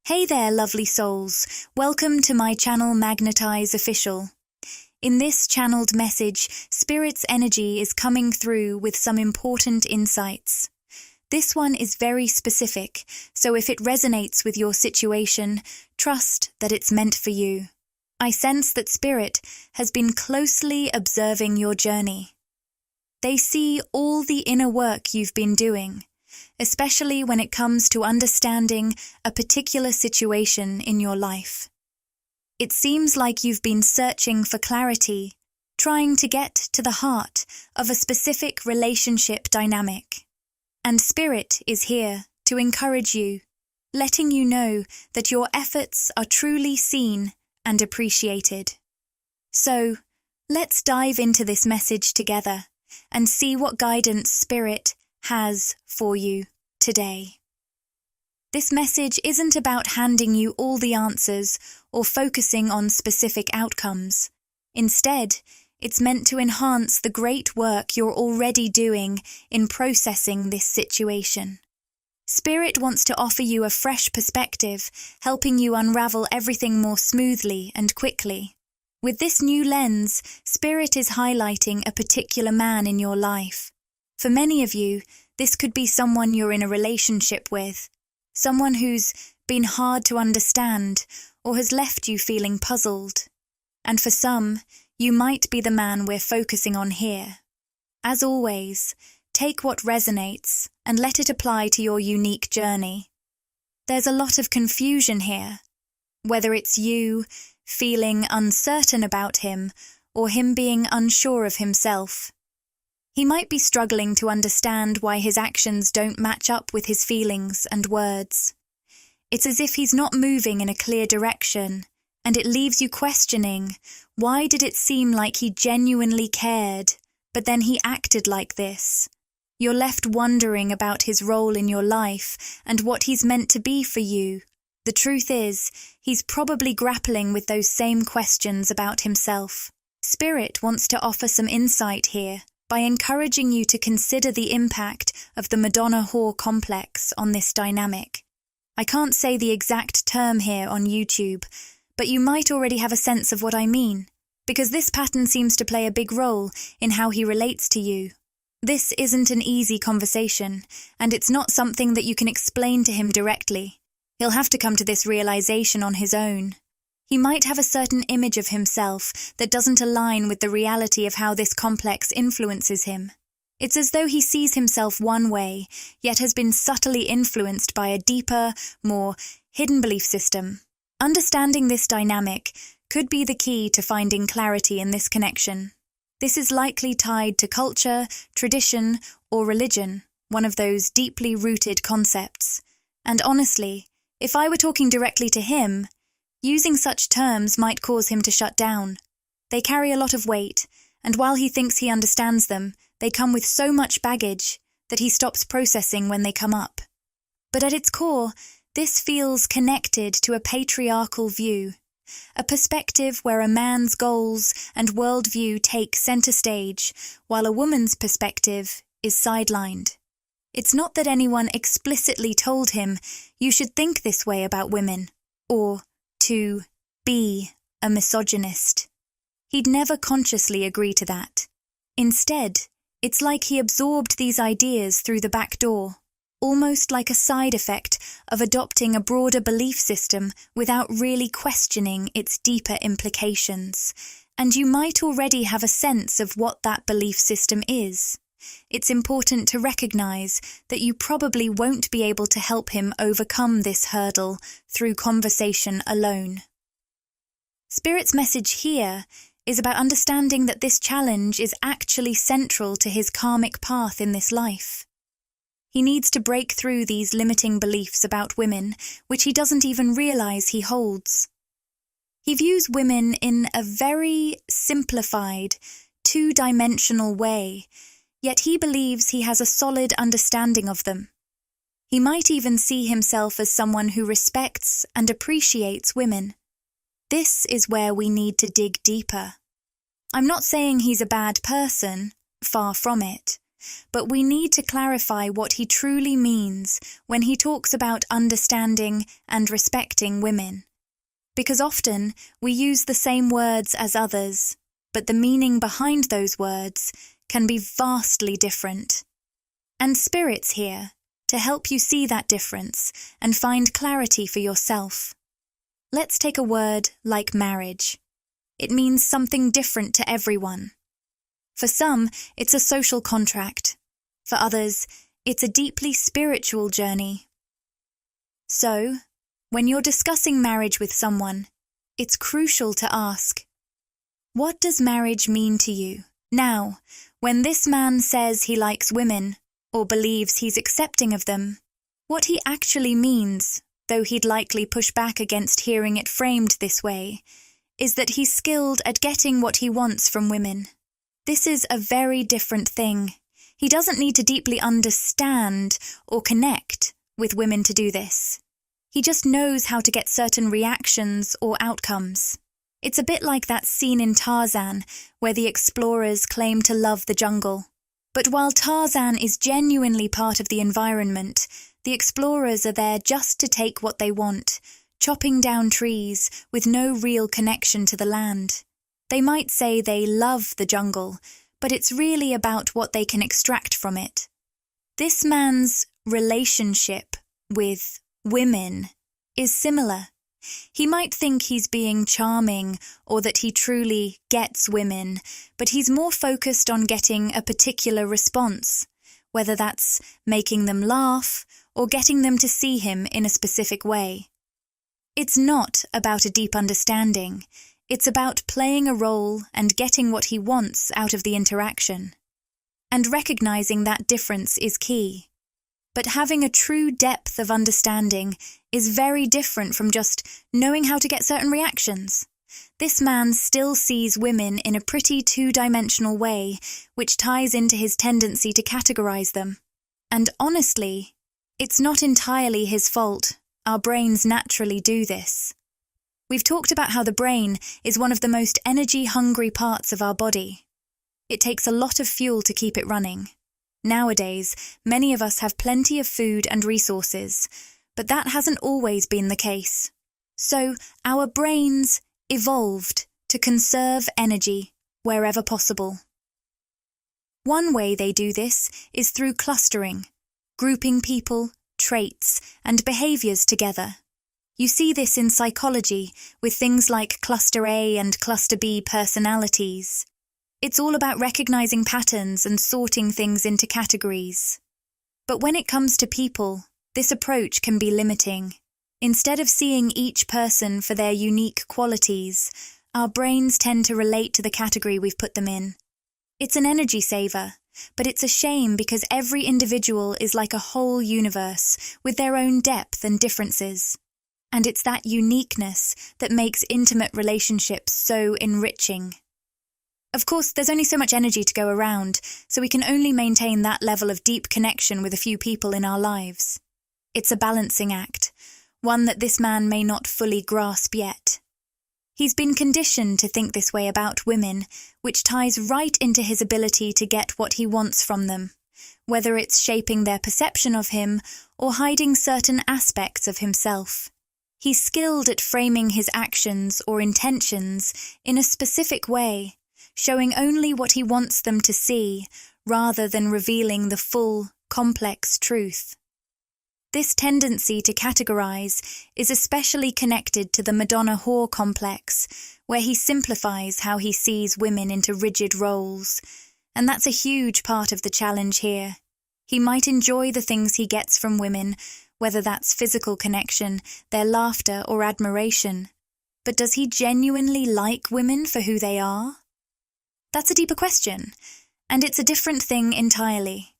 Hey there, lovely souls. Welcome to my channel Magnetize Official. In this channeled message, Spirit's energy is coming through with some important insights. This one is very specific, so if it resonates with your situation, trust that it's meant for you. I sense that Spirit has been closely observing your journey. They see all the inner work you've been doing, especially when it comes to understanding a particular situation in your life. It seems like you've been searching for clarity, trying to get to the heart of a specific relationship dynamic. And Spirit is here to encourage you, letting you know that your efforts are truly seen and appreciated. So, let's dive into this message together and see what guidance Spirit has for you today. This message isn't about handing you all the answers or focusing on specific outcomes. Instead, it's meant to enhance the great work you're already doing in processing this situation. Spirit wants to offer you a fresh perspective, helping you unravel everything more smoothly and quickly. With this new lens, Spirit is highlighting a particular man in your life. For many of you, this could be someone you're in a relationship with, someone who's been hard to understand or has left you feeling puzzled. And for some, you might be the man we're focusing on here. As always, take what resonates and let it apply to your unique journey. There's a lot of confusion here, whether it's you feeling uncertain about him or him being unsure of himself. He might be struggling to understand why his actions don't match up with his feelings and words. It's as if he's not moving in a clear direction, and it leaves you questioning, why did it seem like he genuinely cared, but then he acted like this? You're left wondering about his role in your life and what he's meant to be for you. The truth is, he's probably grappling with those same questions about himself. Spirit wants to offer some insight here by encouraging you to consider the impact of the Madonna-whore complex on this dynamic. I can't say the exact term here on YouTube, but you might already have a sense of what I mean, because this pattern seems to play a big role in how he relates to you. This isn't an easy conversation, and it's not something that you can explain to him directly. He'll have to come to this realization on his own. He might have a certain image of himself that doesn't align with the reality of how this complex influences him. It's as though he sees himself one way, yet has been subtly influenced by a deeper, more hidden belief system. Understanding this dynamic could be the key to finding clarity in this connection. This is likely tied to culture, tradition, or religion, one of those deeply rooted concepts. And honestly, if I were talking directly to him, using such terms might cause him to shut down. They carry a lot of weight, and while he thinks he understands them, they come with so much baggage that he stops processing when they come up. But at its core, this feels connected to a patriarchal view, a perspective where a man's goals and worldview take center stage, while a woman's perspective is sidelined. It's not that anyone explicitly told him, you should think this way about women, or to be a misogynist. He'd never consciously agree to that. Instead, it's like he absorbed these ideas through the back door, almost like a side effect of adopting a broader belief system without really questioning its deeper implications. And you might already have a sense of what that belief system is. It's important to recognize that you probably won't be able to help him overcome this hurdle through conversation alone. Spirit's message here is about understanding that this challenge is actually central to his karmic path in this life. He needs to break through these limiting beliefs about women, which he doesn't even realize he holds. He views women in a very simplified, two-dimensional way, yet he believes he has a solid understanding of them. He might even see himself as someone who respects and appreciates women. This is where we need to dig deeper. I'm not saying he's a bad person, far from it, But we need to clarify what he truly means when he talks about understanding and respecting women. Because often we use the same words as others, but the meaning behind those words can be vastly different. And Spirit's here to help you see that difference and find clarity for yourself. Let's take a word like marriage. It means something different to everyone. For some, it's a social contract. For others, it's a deeply spiritual journey. So, when you're discussing marriage with someone, it's crucial to ask, what does marriage mean to you? Now, when this man says he likes women, or believes he's accepting of them, what he actually means, though he'd likely push back against hearing it framed this way, is that he's skilled at getting what he wants from women. This is a very different thing. He doesn't need to deeply understand or connect with women to do this. He just knows how to get certain reactions or outcomes. It's a bit like that scene in Tarzan where the explorers claim to love the jungle. But while Tarzan is genuinely part of the environment, the explorers are there just to take what they want, chopping down trees with no real connection to the land. They might say they love the jungle, but it's really about what they can extract from it. This man's relationship with women is similar. He might think he's being charming or that he truly gets women, but he's more focused on getting a particular response, whether that's making them laugh or getting them to see him in a specific way. It's not about a deep understanding. It's about playing a role and getting what he wants out of the interaction. And recognizing that difference is key. But having a true depth of understanding is very different from just knowing how to get certain reactions. This man still sees women in a pretty two-dimensional way, which ties into his tendency to categorize them. And honestly, it's not entirely his fault. Our brains naturally do this. We've talked about how the brain is one of the most energy-hungry parts of our body. It takes a lot of fuel to keep it running. Nowadays, many of us have plenty of food and resources, but that hasn't always been the case. So, our brains evolved to conserve energy wherever possible. One way they do this is through clustering, grouping people, traits, and behaviors together. You see this in psychology with things like cluster A and cluster B personalities. It's all about recognizing patterns and sorting things into categories. But when it comes to people, this approach can be limiting. Instead of seeing each person for their unique qualities, our brains tend to relate to the category we've put them in. It's an energy saver, but it's a shame because every individual is like a whole universe with their own depth and differences. And it's that uniqueness that makes intimate relationships so enriching. Of course, there's only so much energy to go around, so we can only maintain that level of deep connection with a few people in our lives. It's a balancing act, one that this man may not fully grasp yet. He's been conditioned to think this way about women, which ties right into his ability to get what he wants from them, whether it's shaping their perception of him or hiding certain aspects of himself. He's skilled at framing his actions or intentions in a specific way, showing only what he wants them to see, rather than revealing the full, complex truth. This tendency to categorize is especially connected to the Madonna-whore complex, where he simplifies how he sees women into rigid roles, and that's a huge part of the challenge here. He might enjoy the things he gets from women, whether that's physical connection, their laughter, or admiration. But does he genuinely like women for who they are? That's a deeper question, and it's a different thing entirely.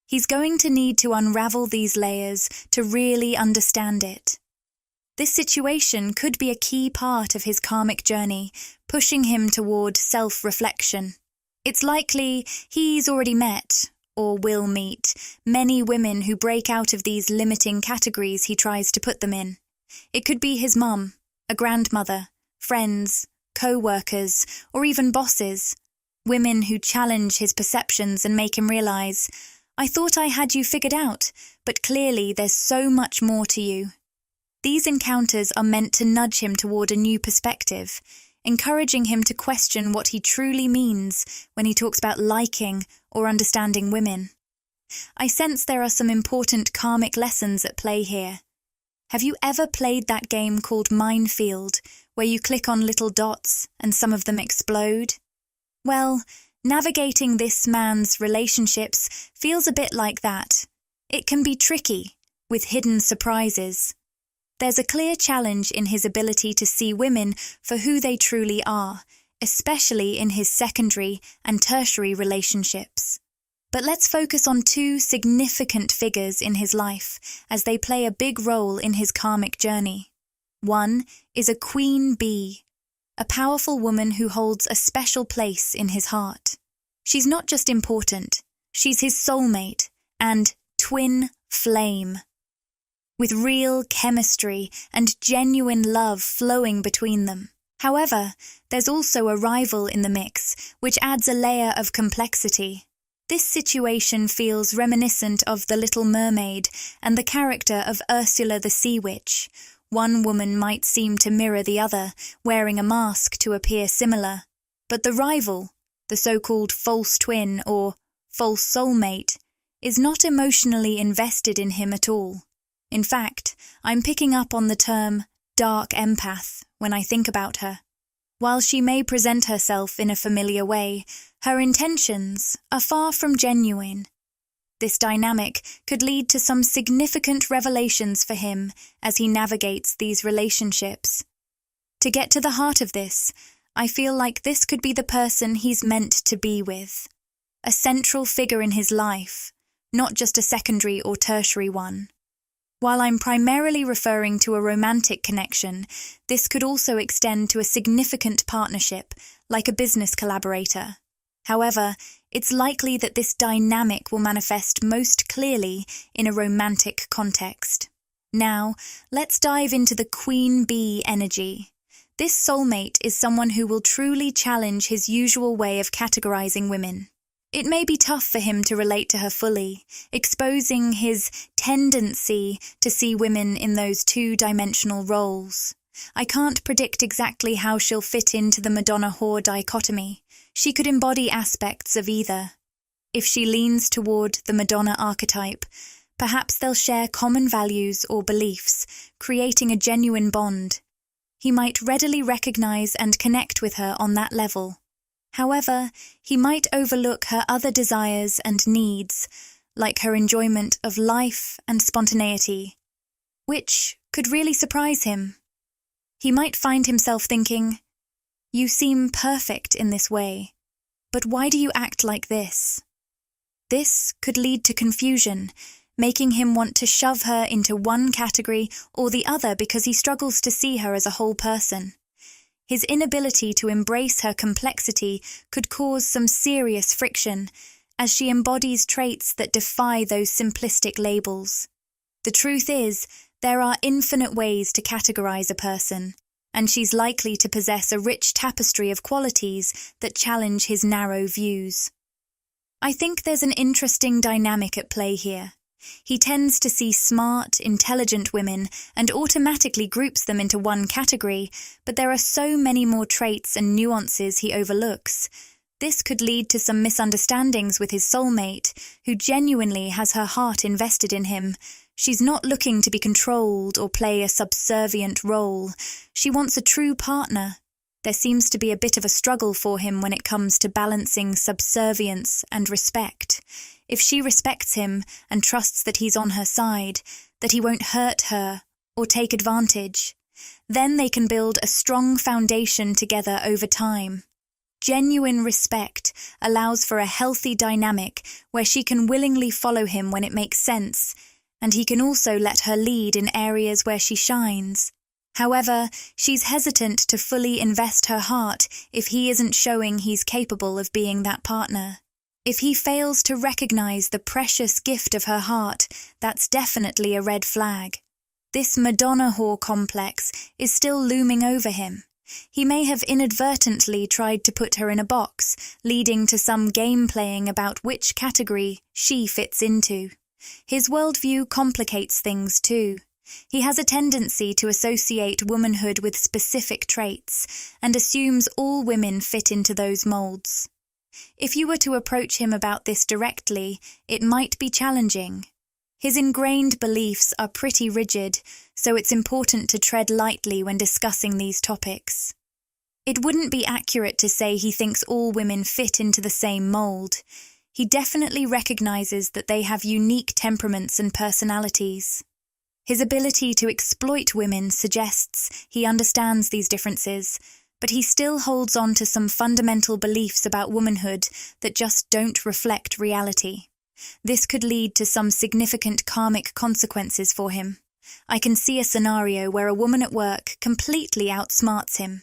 He's going to need to unravel these layers to really understand it. This situation could be a key part of his karmic journey, pushing him toward self-reflection. It's likely he's already met, or will meet, many women who break out of these limiting categories he tries to put them in. It could be his mum, a grandmother, friends, co-workers, or even bosses. Women who challenge his perceptions and make him realize, "I thought I had you figured out, but clearly there's so much more to you." These encounters are meant to nudge him toward a new perspective, encouraging him to question what he truly means when he talks about liking or understanding women. I sense there are some important karmic lessons at play here. Have you ever played that game called Minefield, where you click on little dots and some of them explode? Well, navigating this man's relationships feels a bit like that. It can be tricky, with hidden surprises. There's a clear challenge in his ability to see women for who they truly are, especially in his secondary and tertiary relationships. But let's focus on two significant figures in his life, as they play a big role in his karmic journey. One is a queen bee, a powerful woman who holds a special place in his heart. She's not just important, she's his soulmate and twin flame, with real chemistry and genuine love flowing between them. However, there's also a rival in the mix, which adds a layer of complexity. This situation feels reminiscent of The Little Mermaid and the character of Ursula the Sea Witch. One woman might seem to mirror the other, wearing a mask to appear similar. But the rival, the so-called false twin or false soulmate, is not emotionally invested in him at all. In fact, I'm picking up on the term dark empath when I think about her. While she may present herself in a familiar way, her intentions are far from genuine. This dynamic could lead to some significant revelations for him as he navigates these relationships. To get to the heart of this, I feel like this could be the person he's meant to be with. A central figure in his life, not just a secondary or tertiary one. While I'm primarily referring to a romantic connection, this could also extend to a significant partnership, like a business collaborator. However, it's likely that this dynamic will manifest most clearly in a romantic context. Now, let's dive into the queen bee energy. This soulmate is someone who will truly challenge his usual way of categorizing women. It may be tough for him to relate to her fully, exposing his tendency to see women in those two-dimensional roles. I can't predict exactly how she'll fit into the Madonna-whore dichotomy. She could embody aspects of either. If she leans toward the Madonna archetype, perhaps they'll share common values or beliefs, creating a genuine bond. He might readily recognize and connect with her on that level. However, he might overlook her other desires and needs, like her enjoyment of life and spontaneity, which could really surprise him. He might find himself thinking, "You seem perfect in this way, but why do you act like this?" This could lead to confusion, making him want to shove her into one category or the other because he struggles to see her as a whole person. His inability to embrace her complexity could cause some serious friction, as she embodies traits that defy those simplistic labels. The truth is, there are infinite ways to categorize a person, and she's likely to possess a rich tapestry of qualities that challenge his narrow views. I think there's an interesting dynamic at play here. He tends to see smart, intelligent women and automatically groups them into one category, but there are so many more traits and nuances he overlooks. This could lead to some misunderstandings with his soulmate, who genuinely has her heart invested in him. She's not looking to be controlled or play a subservient role. She wants a true partner. There seems to be a bit of a struggle for him when it comes to balancing subservience and respect. If she respects him and trusts that he's on her side, that he won't hurt her or take advantage, then they can build a strong foundation together over time. Genuine respect allows for a healthy dynamic where she can willingly follow him when it makes sense, and he can also let her lead in areas where she shines. However, she's hesitant to fully invest her heart if he isn't showing he's capable of being that partner. If he fails to recognize the precious gift of her heart, that's definitely a red flag. This Madonna-whore complex is still looming over him, He may have inadvertently tried to put her in a box, leading to some game playing about which category she fits into. His worldview complicates things too. He has a tendency to associate womanhood with specific traits and assumes all women fit into those molds. If you were to approach him about this directly, it might be challenging. His ingrained beliefs are pretty rigid, so it's important to tread lightly when discussing these topics. It wouldn't be accurate to say he thinks all women fit into the same mold. He definitely recognizes that they have unique temperaments and personalities. His ability to exploit women suggests he understands these differences, but he still holds on to some fundamental beliefs about womanhood that just don't reflect reality. This could lead to some significant karmic consequences for him. I can see a scenario where a woman at work completely outsmarts him.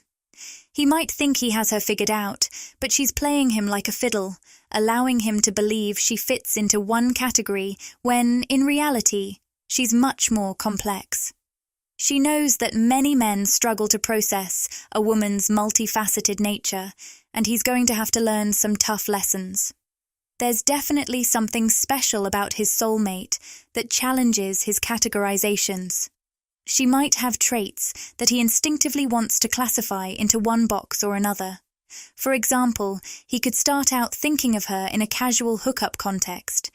He might think he has her figured out, but she's playing him like a fiddle, allowing him to believe she fits into one category when, in reality, she's much more complex. She knows that many men struggle to process a woman's multifaceted nature, and he's going to have to learn some tough lessons. There's definitely something special about his soulmate that challenges his categorizations. She might have traits that he instinctively wants to classify into one box or another. For example, he could start out thinking of her in a casual hookup context,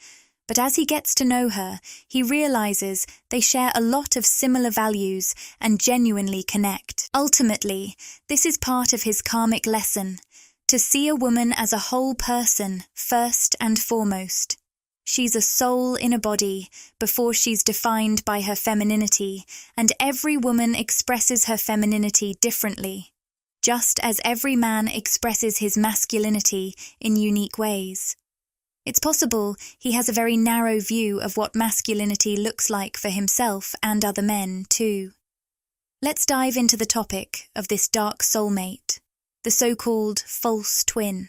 but as he gets to know her, he realizes they share a lot of similar values and genuinely connect. Ultimately, this is part of his karmic lesson, to see a woman as a whole person first and foremost. She's a soul in a body before she's defined by her femininity, and every woman expresses her femininity differently, just as every man expresses his masculinity in unique ways. It's possible he has a very narrow view of what masculinity looks like for himself and other men, too. Let's dive into the topic of this dark soulmate, the so-called false twin.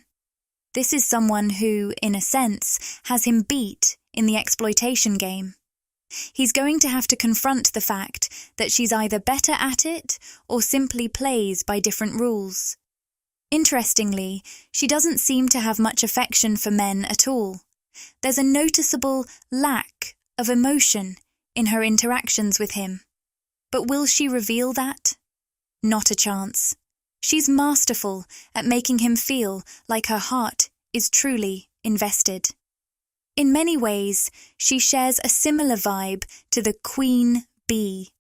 This is someone who, in a sense, has him beat in the exploitation game. He's going to have to confront the fact that she's either better at it or simply plays by different rules. Interestingly, she doesn't seem to have much affection for men at all. There's a noticeable lack of emotion in her interactions with him. But will she reveal that? Not a chance. She's masterful at making him feel like her heart is truly invested. In many ways, she shares a similar vibe to the queen bee,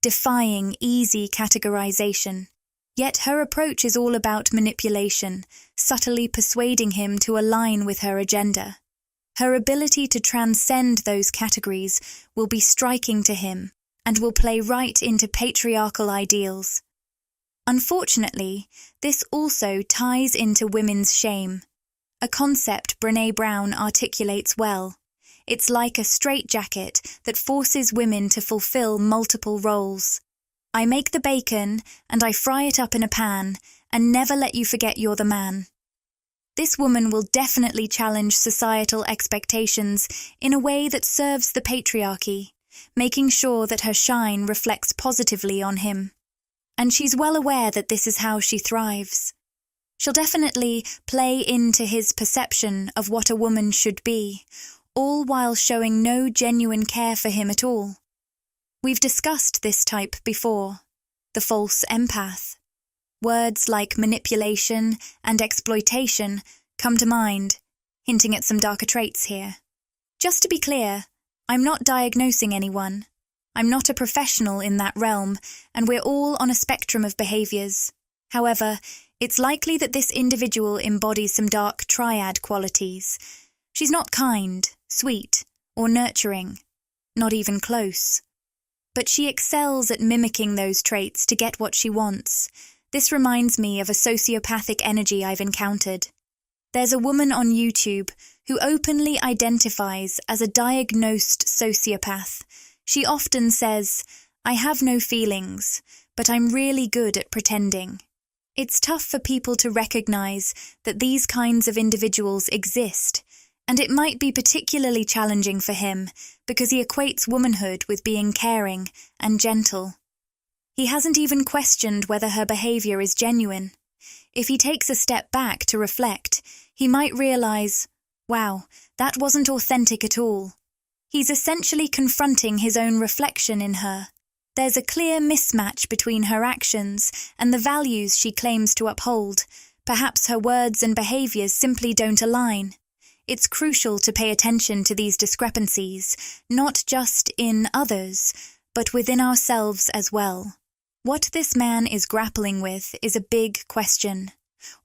defying easy categorization. Yet her approach is all about manipulation, subtly persuading him to align with her agenda. Her ability to transcend those categories will be striking to him and will play right into patriarchal ideals. Unfortunately, this also ties into women's shame, a concept Brené Brown articulates well. It's like a straitjacket that forces women to fulfill multiple roles. I make the bacon and I fry it up in a pan and never let you forget you're the man. This woman will definitely challenge societal expectations in a way that serves the patriarchy, making sure that her shine reflects positively on him. And she's well aware that this is how she thrives. She'll definitely play into his perception of what a woman should be, all while showing no genuine care for him at all. We've discussed this type before, the false empath. Words like manipulation and exploitation come to mind, hinting at some darker traits here. Just to be clear, I'm not diagnosing anyone. I'm not a professional in that realm, and we're all on a spectrum of behaviors. However, it's likely that this individual embodies some dark triad qualities. She's not kind, sweet, or nurturing, not even close. But she excels at mimicking those traits to get what she wants. This reminds me of a sociopathic energy I've encountered. There's a woman on YouTube who openly identifies as a diagnosed sociopath. She often says, "I have no feelings, but I'm really good at pretending." It's tough for people to recognize that these kinds of individuals exist, and it might be particularly challenging for him because he equates womanhood with being caring and gentle. He hasn't even questioned whether her behavior is genuine. If he takes a step back to reflect, he might realize, wow, that wasn't authentic at all. He's essentially confronting his own reflection in her. There's a clear mismatch between her actions and the values she claims to uphold. Perhaps her words and behaviors simply don't align. It's crucial to pay attention to these discrepancies, not just in others, but within ourselves as well. What this man is grappling with is a big question.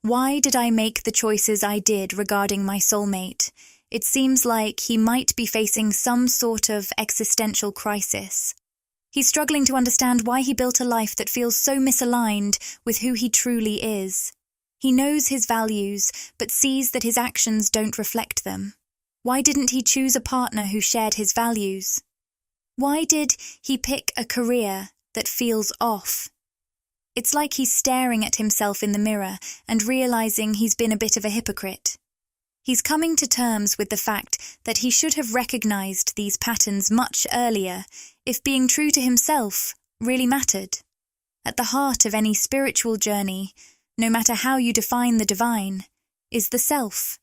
Why did I make the choices I did regarding my soulmate? It seems like he might be facing some sort of existential crisis. He's struggling to understand why he built a life that feels so misaligned with who he truly is. He knows his values, but sees that his actions don't reflect them. Why didn't he choose a partner who shared his values? Why did he pick a career that feels off? It's like he's staring at himself in the mirror and realizing he's been a bit of a hypocrite. He's coming to terms with the fact that he should have recognized these patterns much earlier if being true to himself really mattered. At the heart of any spiritual journey, no matter how you define the divine, is the self.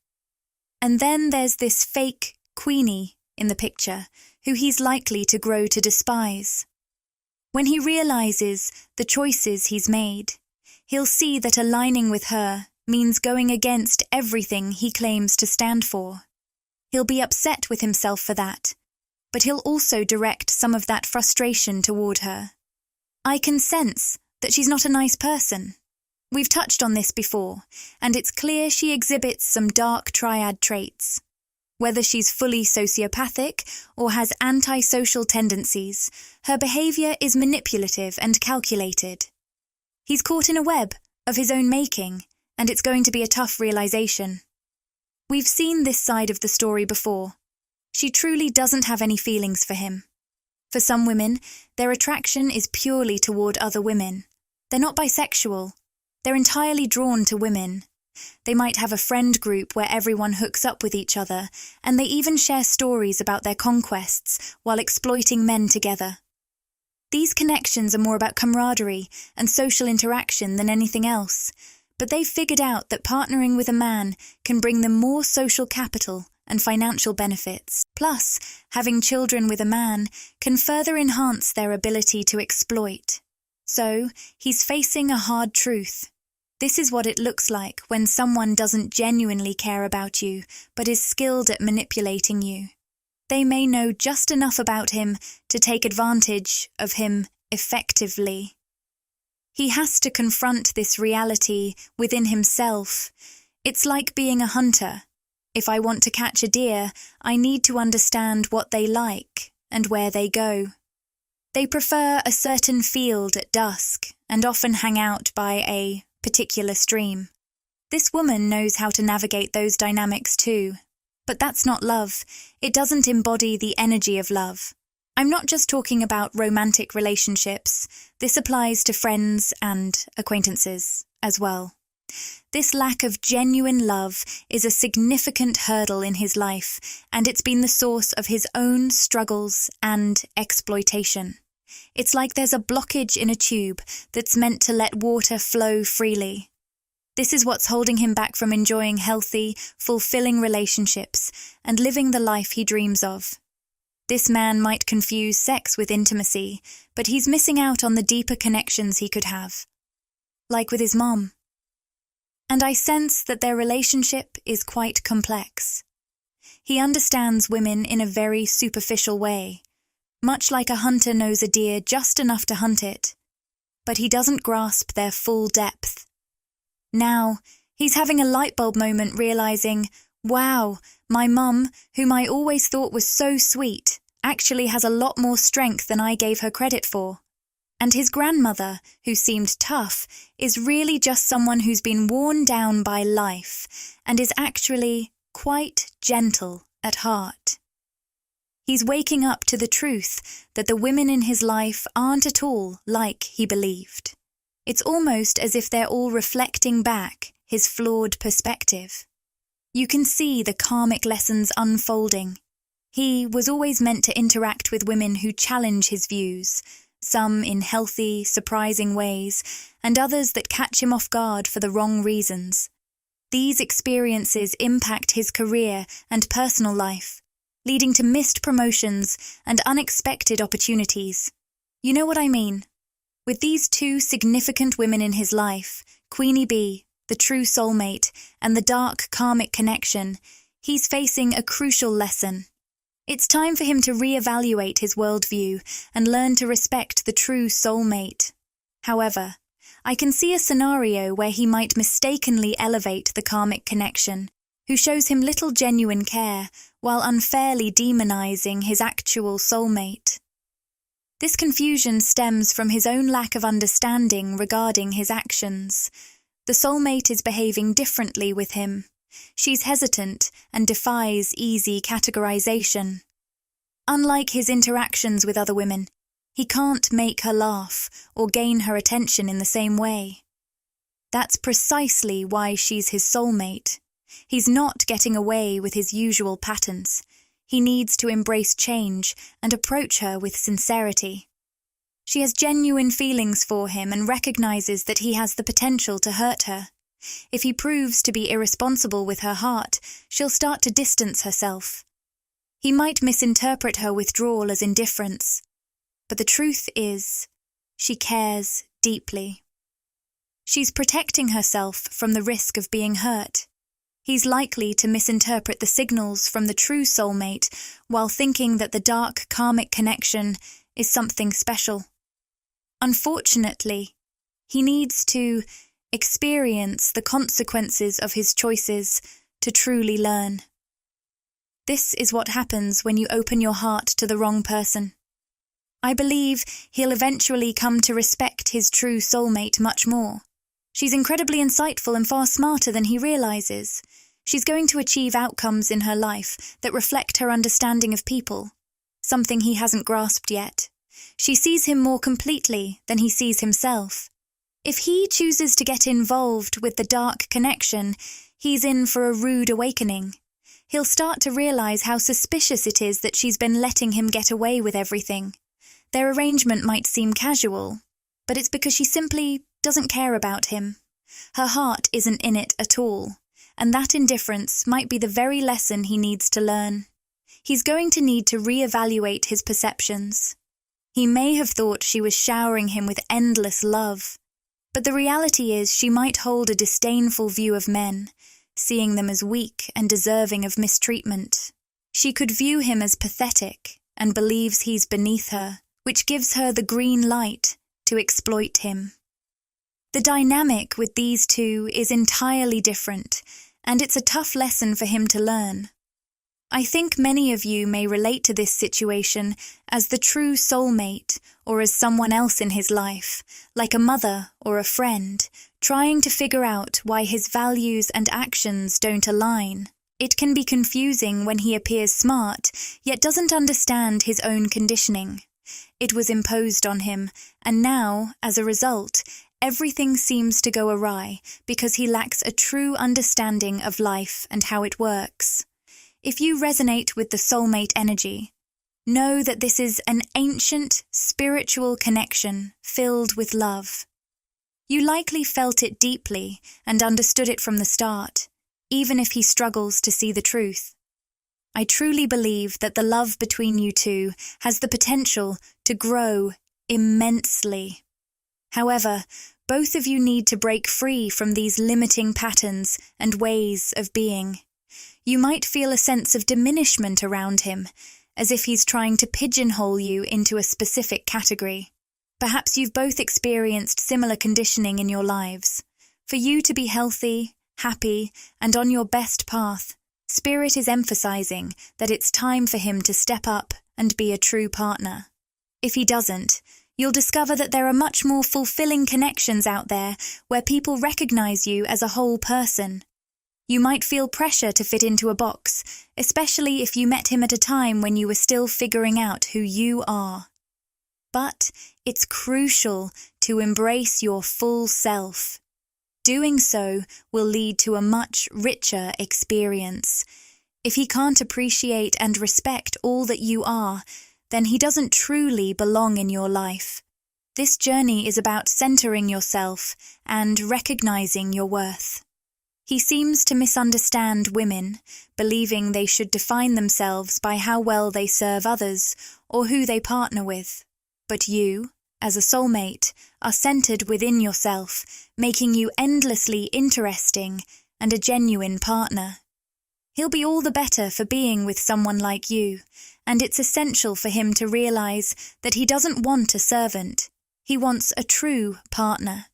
And then there's this fake Queenie in the picture, who he's likely to grow to despise. When he realizes the choices he's made, he'll see that aligning with her means going against everything he claims to stand for. He'll be upset with himself for that, but he'll also direct some of that frustration toward her. I can sense that she's not a nice person. We've touched on this before, and it's clear she exhibits some dark triad traits. Whether she's fully sociopathic or has antisocial tendencies, her behavior is manipulative and calculated. He's caught in a web of his own making, and it's going to be a tough realization. We've seen this side of the story before. She truly doesn't have any feelings for him. For some women, their attraction is purely toward other women. They're not bisexual. They're entirely drawn to women. They might have a friend group where everyone hooks up with each other, and they even share stories about their conquests while exploiting men together. These connections are more about camaraderie and social interaction than anything else, but they've figured out that partnering with a man can bring them more social capital and financial benefits. Plus, having children with a man can further enhance their ability to exploit. So, he's facing a hard truth. This is what it looks like when someone doesn't genuinely care about you, but is skilled at manipulating you. They may know just enough about him to take advantage of him effectively. He has to confront this reality within himself. It's like being a hunter. If I want to catch a deer, I need to understand what they like and where they go. They prefer a certain field at dusk and often hang out by a particular stream. This woman knows how to navigate those dynamics too. But that's not love. It doesn't embody the energy of love. I'm not just talking about romantic relationships. This applies to friends and acquaintances as well. This lack of genuine love is a significant hurdle in his life, and it's been the source of his own struggles and exploitation. It's like there's a blockage in a tube that's meant to let water flow freely. This is what's holding him back from enjoying healthy, fulfilling relationships and living the life he dreams of. This man might confuse sex with intimacy, but he's missing out on the deeper connections he could have. Like with his mom. And I sense that their relationship is quite complex. He understands women in a very superficial way, much like a hunter knows a deer just enough to hunt it, but he doesn't grasp their full depth. Now, he's having a light bulb moment realizing, wow, my mum, whom I always thought was so sweet, actually has a lot more strength than I gave her credit for. And his grandmother, who seemed tough, is really just someone who's been worn down by life and is actually quite gentle at heart. He's waking up to the truth that the women in his life aren't at all like he believed. It's almost as if they're all reflecting back his flawed perspective. You can see the karmic lessons unfolding. He was always meant to interact with women who challenge his views, some in healthy, surprising ways, and others that catch him off guard for the wrong reasons. These experiences impact his career and personal life, leading to missed promotions and unexpected opportunities. You know what I mean? With these two significant women in his life, Queenie Bee, the true soulmate, and the dark karmic connection, he's facing a crucial lesson. It's time for him to reevaluate his worldview and learn to respect the true soulmate. However, I can see a scenario where he might mistakenly elevate the karmic connection, who shows him little genuine care while unfairly demonizing his actual soulmate. This confusion stems from his own lack of understanding regarding his actions. The soulmate is behaving differently with him. She's hesitant and defies easy categorization. Unlike his interactions with other women, he can't make her laugh or gain her attention in the same way. That's precisely why she's his soulmate. He's not getting away with his usual patterns. He needs to embrace change and approach her with sincerity. She has genuine feelings for him and recognizes that he has the potential to hurt her. If he proves to be irresponsible with her heart, she'll start to distance herself. He might misinterpret her withdrawal as indifference, but the truth is, she cares deeply. She's protecting herself from the risk of being hurt. He's likely to misinterpret the signals from the true soulmate while thinking that the dark karmic connection is something special. Unfortunately, he needs to experience the consequences of his choices to truly learn. This is what happens when you open your heart to the wrong person. I believe he'll eventually come to respect his true soulmate much more. She's incredibly insightful and far smarter than he realizes. She's going to achieve outcomes in her life that reflect her understanding of people, something he hasn't grasped yet. She sees him more completely than he sees himself. If he chooses to get involved with the dark connection, he's in for a rude awakening. He'll start to realize how suspicious it is that she's been letting him get away with everything. Their arrangement might seem casual, but it's because she simply doesn't care about him. Her heart isn't in it at all, and that indifference might be the very lesson he needs to learn. He's going to need to reevaluate his perceptions. He may have thought she was showering him with endless love, but the reality is she might hold a disdainful view of men, seeing them as weak and deserving of mistreatment. She could view him as pathetic and believes he's beneath her, which gives her the green light to exploit him. The dynamic with these two is entirely different, and it's a tough lesson for him to learn. I think many of you may relate to this situation as the true soulmate or as someone else in his life, like a mother or a friend, trying to figure out why his values and actions don't align. It can be confusing when he appears smart, yet doesn't understand his own conditioning. It was imposed on him, and now, as a result, everything seems to go awry because he lacks a true understanding of life and how it works. If you resonate with the soulmate energy, know that this is an ancient, spiritual connection filled with love. You likely felt it deeply and understood it from the start, even if he struggles to see the truth. I truly believe that the love between you two has the potential to grow immensely. However, both of you need to break free from these limiting patterns and ways of being. You might feel a sense of diminishment around him, as if he's trying to pigeonhole you into a specific category. Perhaps you've both experienced similar conditioning in your lives. For you to be healthy, happy, and on your best path, Spirit is emphasizing that it's time for him to step up and be a true partner. If he doesn't, you'll discover that there are much more fulfilling connections out there where people recognize you as a whole person. You might feel pressure to fit into a box, especially if you met him at a time when you were still figuring out who you are. But it's crucial to embrace your full self. Doing so will lead to a much richer experience. If he can't appreciate and respect all that you are, then he doesn't truly belong in your life. This journey is about centering yourself and recognizing your worth. He seems to misunderstand women, believing they should define themselves by how well they serve others or who they partner with. But you, as a soulmate, are centered within yourself, making you endlessly interesting and a genuine partner. He'll be all the better for being with someone like you, and it's essential for him to realize that he doesn't want a servant. He wants a true partner.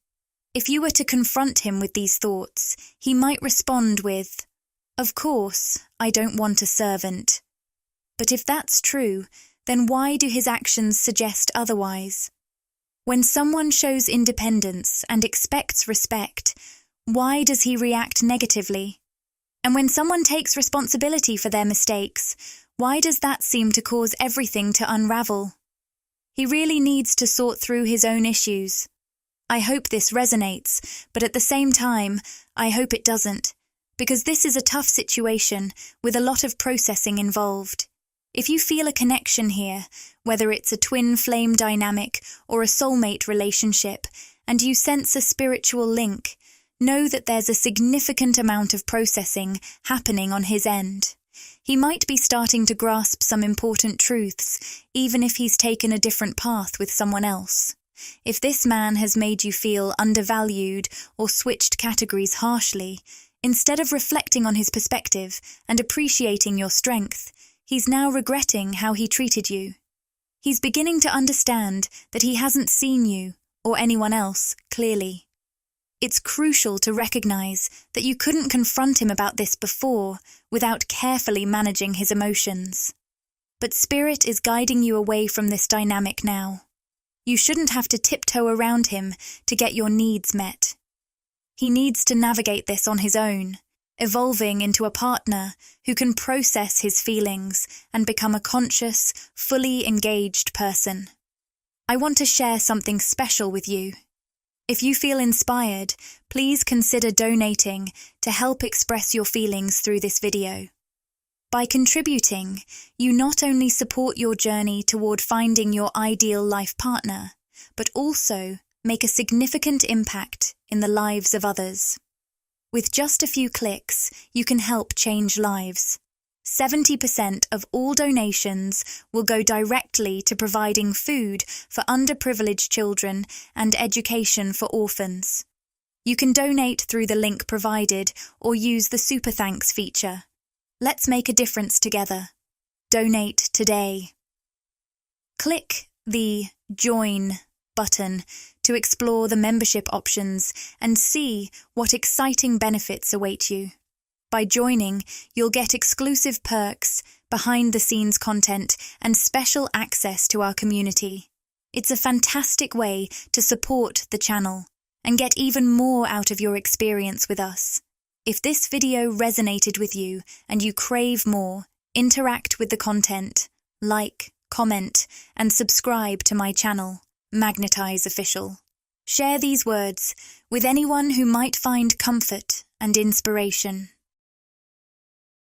If you were to confront him with these thoughts, he might respond with, "Of course, I don't want a servant." But if that's true, then why do his actions suggest otherwise? When someone shows independence and expects respect, why does he react negatively? And when someone takes responsibility for their mistakes, why does that seem to cause everything to unravel? He really needs to sort through his own issues. I hope this resonates, but at the same time, I hope it doesn't, because this is a tough situation with a lot of processing involved. If you feel a connection here, whether it's a twin flame dynamic or a soulmate relationship, and you sense a spiritual link, know that there's a significant amount of processing happening on his end. He might be starting to grasp some important truths, even if he's taken a different path with someone else. If this man has made you feel undervalued or switched categories harshly, instead of reflecting on his perspective and appreciating your strength, he's now regretting how he treated you. He's beginning to understand that he hasn't seen you, or anyone else, clearly. It's crucial to recognize that you couldn't confront him about this before without carefully managing his emotions. But Spirit is guiding you away from this dynamic now. You shouldn't have to tiptoe around him to get your needs met. He needs to navigate this on his own, evolving into a partner who can process his feelings and become a conscious, fully engaged person. I want to share something special with you. If you feel inspired, please consider donating to help express your feelings through this video. By contributing, you not only support your journey toward finding your ideal life partner, but also make a significant impact in the lives of others. With just a few clicks, you can help change lives. 70% of all donations will go directly to providing food for underprivileged children and education for orphans. You can donate through the link provided or use the Super Thanks feature. Let's make a difference together. Donate today. Click the Join button to explore the membership options and see what exciting benefits await you. By joining, you'll get exclusive perks, behind-the-scenes content, and special access to our community. It's a fantastic way to support the channel and get even more out of your experience with us. If this video resonated with you and you crave more, interact with the content, like, comment, and subscribe to my channel, Magnetize Official. Share these words with anyone who might find comfort and inspiration.